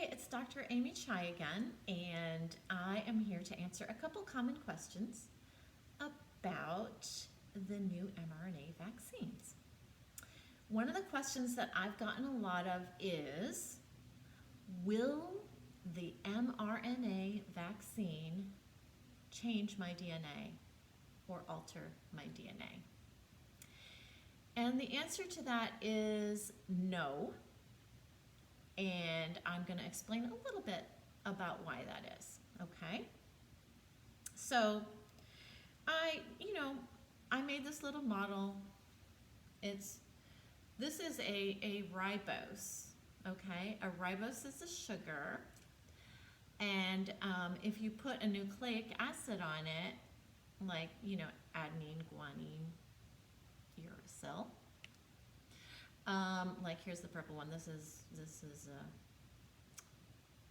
Hi, it's Dr. Amy Chai again, and I am here to answer a couple common questions about the new mRNA vaccines. One of the questions that I've gotten a lot of is, will the mRNA vaccine change my DNA or alter my DNA? And the answer to that is no. And I'm going to explain a little bit about why that is, okay? So I made this little model. This is a ribose, okay? A ribose is a sugar, and if you put a nucleic acid on it, like, adenine, guanine, uracil, like here's the purple one. This is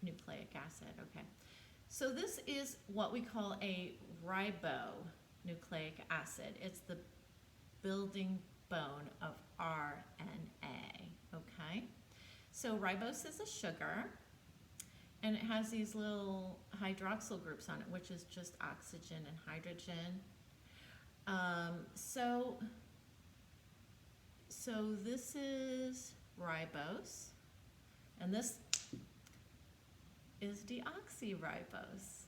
nucleic acid. Okay, so this is what we call a ribonucleic acid. It's the building bone of RNA. Okay, so ribose is a sugar, and it has these little hydroxyl groups on it, which is just oxygen and hydrogen. So this is ribose, and this is deoxyribose.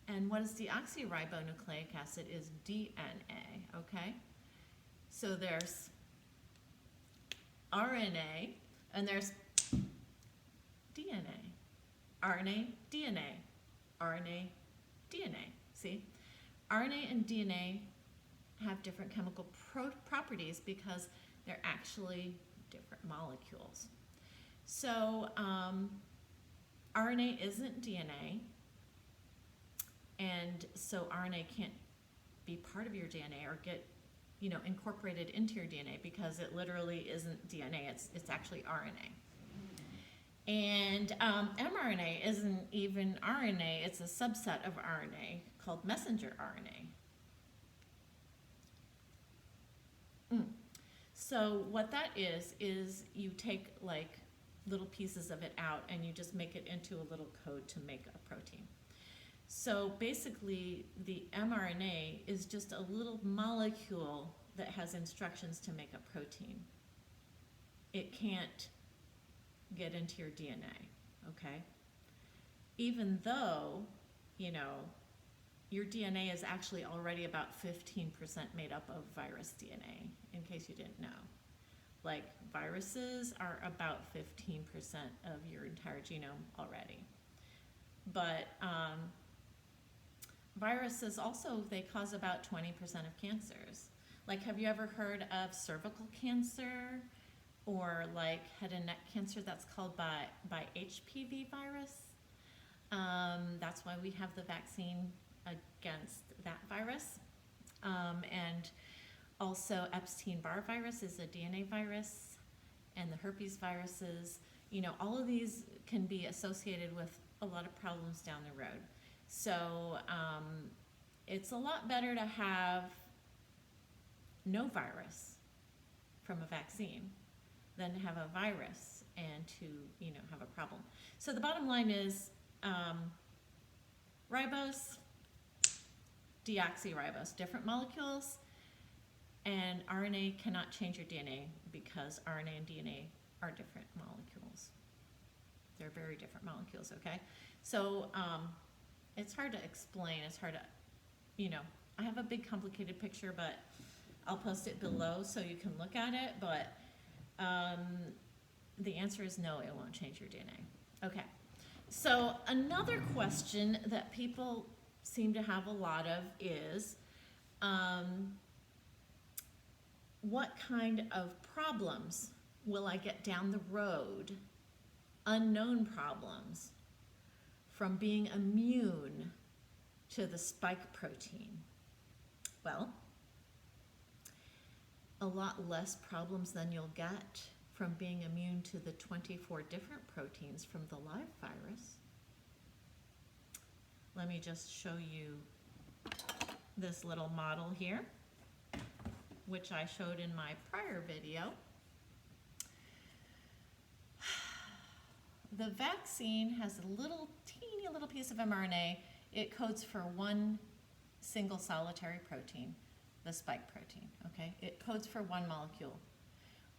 And what is deoxyribonucleic acid is DNA, okay? So there's RNA, and there's DNA. RNA, DNA, RNA, DNA. See? RNA and DNA have different chemical properties because they're actually different molecules. So RNA isn't DNA, and so RNA can't be part of your DNA or get incorporated into your DNA because it literally isn't DNA, it's actually RNA. And mRNA isn't even RNA, it's a subset of RNA called messenger RNA. So what that is you take like little pieces of it out and you just make it into a little code to make a protein. So basically the mRNA is just a little molecule that has instructions to make a protein. It can't get into your DNA, okay? Even though, your DNA is actually already about 15% made up of virus DNA, in case you didn't know. Like, viruses are about 15% of your entire genome already. But viruses also, they cause about 20% of cancers. Like, have you ever heard of cervical cancer or like head and neck cancer? That's called by HPV virus. That's why we have the vaccine against that virus. And also Epstein-Barr virus is a DNA virus, and the herpes viruses, all of these can be associated with a lot of problems down the road. So it's a lot better to have no virus from a vaccine than to have a virus and to have a problem. So the bottom line is ribose, deoxyribose, different molecules, and RNA cannot change your DNA because RNA and DNA are different molecules. They're very different molecules, okay? So it's hard to explain. It's hard to, I have a big complicated picture, but I'll post it below so you can look at it. But the answer is no, it won't change your DNA. Okay. So another question that people seem to have a lot of is, what kind of problems will I get down the road, unknown problems, from being immune to the spike protein? Well, a lot less problems than you'll get from being immune to the 24 different proteins from the live virus. Let me just show you this little model here, which I showed in my prior video. the vaccine has a little teeny little piece of mRNA. It codes for one single solitary protein, the spike protein, okay? It codes for one molecule.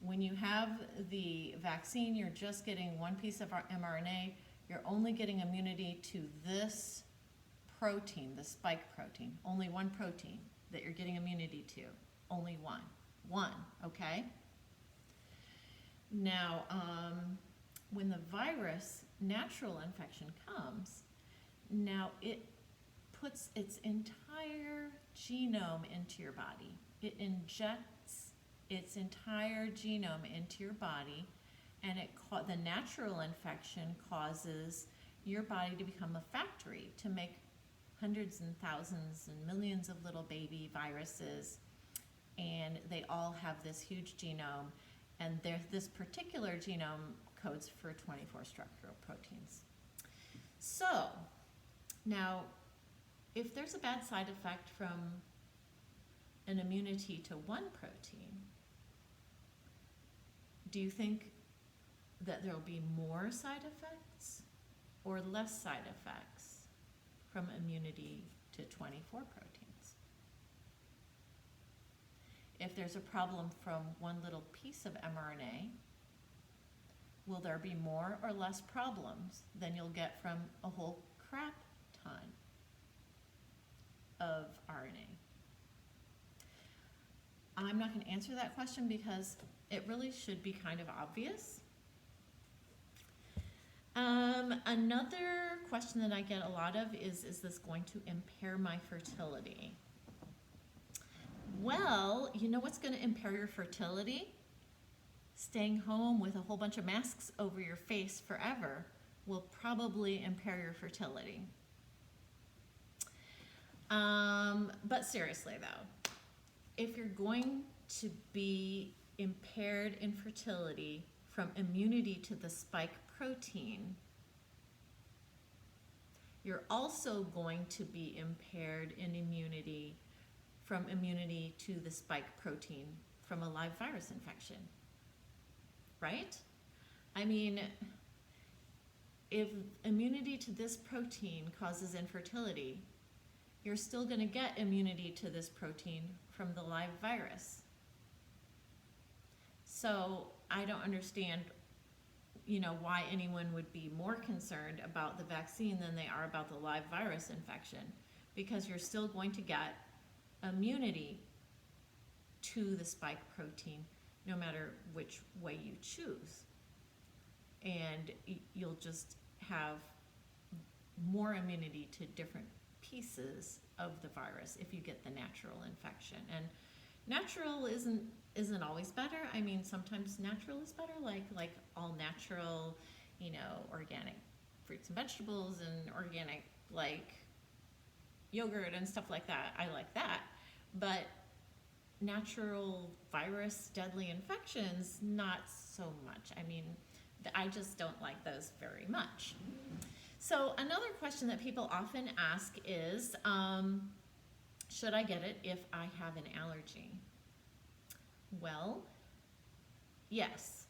When you have the vaccine, you're just getting one piece of mRNA. You're only getting immunity to this protein, the spike protein, only one protein that you're getting immunity to, only one, okay? Now, when the virus, natural infection comes, now it puts its entire genome into your body. It injects its entire genome into your body, and the natural infection causes your body to become a factory to make hundreds and thousands and millions of little baby viruses, and they all have this huge genome, and this particular genome codes for 24 structural proteins. So, now, if there's a bad side effect from an immunity to one protein, do you think that there will be more side effects or less side effects from immunity to 24 proteins? If there's a problem from one little piece of mRNA, will there be more or less problems than you'll get from a whole crap ton of RNA? I'm not going to answer that question because it really should be kind of obvious. Another question that I get a lot of is this going to impair my fertility? Well, you know what's going to impair your fertility? Staying home with a whole bunch of masks over your face forever will probably impair your fertility. But seriously though, if you're going to be impaired in fertility from immunity to the spike protein, you're also going to be impaired in immunity from immunity to the spike protein from a live virus infection, right? I mean, if immunity to this protein causes infertility, you're still going to get immunity to this protein from the live virus. So I don't understand, why anyone would be more concerned about the vaccine than they are about the live virus infection, because you're still going to get immunity to the spike protein no matter which way you choose. And you'll just have more immunity to different pieces of the virus if you get the natural infection. And natural isn't always better. I mean, sometimes natural is better, like all natural, organic fruits and vegetables and organic, like yogurt and stuff like that. I like that. But natural virus deadly infections, not so much. I mean, I just don't like those very much. So another question that people often ask is, should I get it if I have an allergy? Well, yes,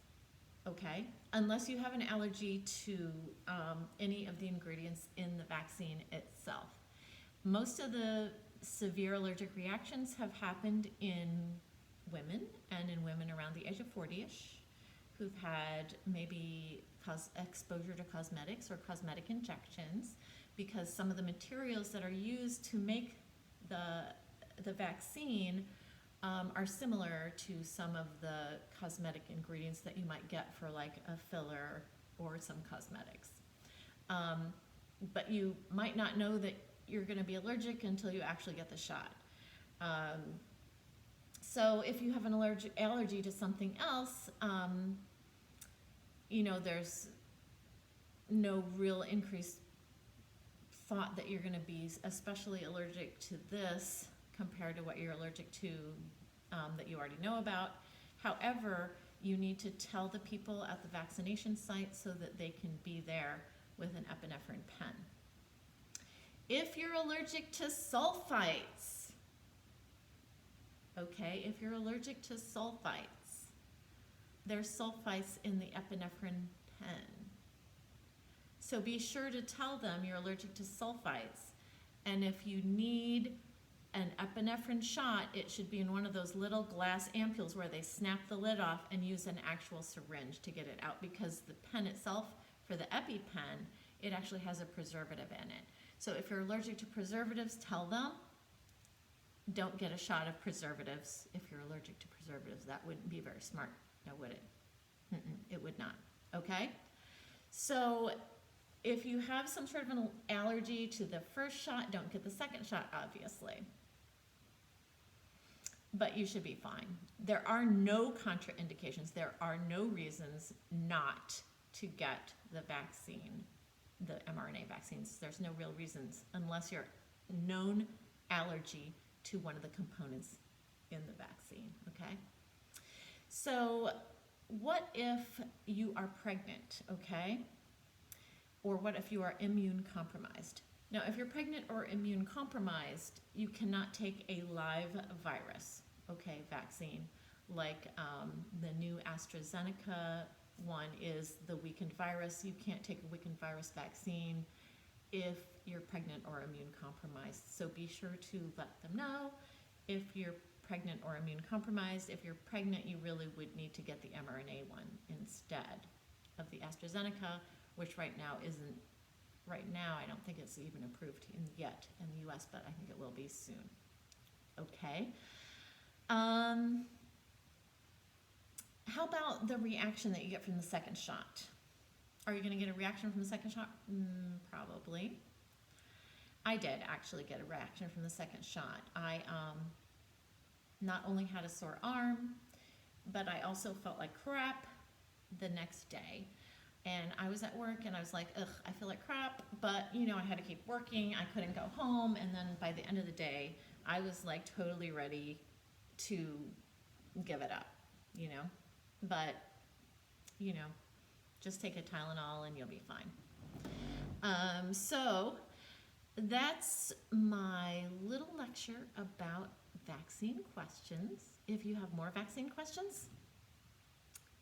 okay, unless you have an allergy to any of the ingredients in the vaccine itself. Most of the severe allergic reactions have happened in women and in women around the age of 40-ish who've had maybe exposure to cosmetics or cosmetic injections, because some of the materials that are used to make the vaccine are similar to some of the cosmetic ingredients that you might get for like a filler or some cosmetics. But you might not know that you're going to be allergic until you actually get the shot. So if you have an allergy to something else, there's no real increased thought that you're going to be especially allergic to this compared to what you're allergic to that you already know about. However, you need to tell the people at the vaccination site so that they can be there with an epinephrine pen. If you're allergic to sulfites, okay, if you're allergic to sulfites, there's sulfites in the epinephrine pen. So be sure to tell them you're allergic to sulfites. And if you need an epinephrine shot, it should be in one of those little glass ampules where they snap the lid off and use an actual syringe to get it out, because the pen itself, for the EpiPen, it actually has a preservative in it. So if you're allergic to preservatives, tell them. Don't get a shot of preservatives if you're allergic to preservatives. That wouldn't be very smart, now would it? It would not, okay? So if you have some sort of an allergy to the first shot, don't get the second shot, obviously. But you should be fine. There are no contraindications. There are no reasons not to get the vaccine, the mRNA vaccines. There's no real reasons unless you're known allergy to one of the components in the vaccine, okay? So what if you are pregnant, okay? Or what if you are immune compromised? Now, if you're pregnant or immune compromised, you cannot take a live virus, okay, vaccine, like the new AstraZeneca one is the weakened virus. You can't take a weakened virus vaccine if you're pregnant or immune compromised. So be sure to let them know if you're pregnant or immune compromised. If you're pregnant, you really would need to get the mRNA one instead of the AstraZeneca, which right now, I don't think it's even approved yet in the US, but I think it will be soon. Okay. How about the reaction that you get from the second shot? Are you going to get a reaction from the second shot? Probably. I did actually get a reaction from the second shot. I not only had a sore arm, but I also felt like crap the next day. And I was at work and I was like, ugh, I feel like crap, but you know, I had to keep working. I couldn't go home. And then by the end of the day, I was like totally ready to give it up, you know, but you know, just take a Tylenol and you'll be fine. So that's my little lecture about vaccine questions. If you have more vaccine questions,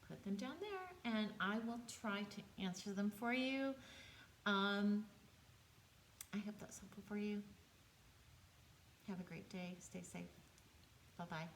put them down there and I will try to answer them for you. I hope that's helpful for you. Have a great day. Stay safe. Bye-bye.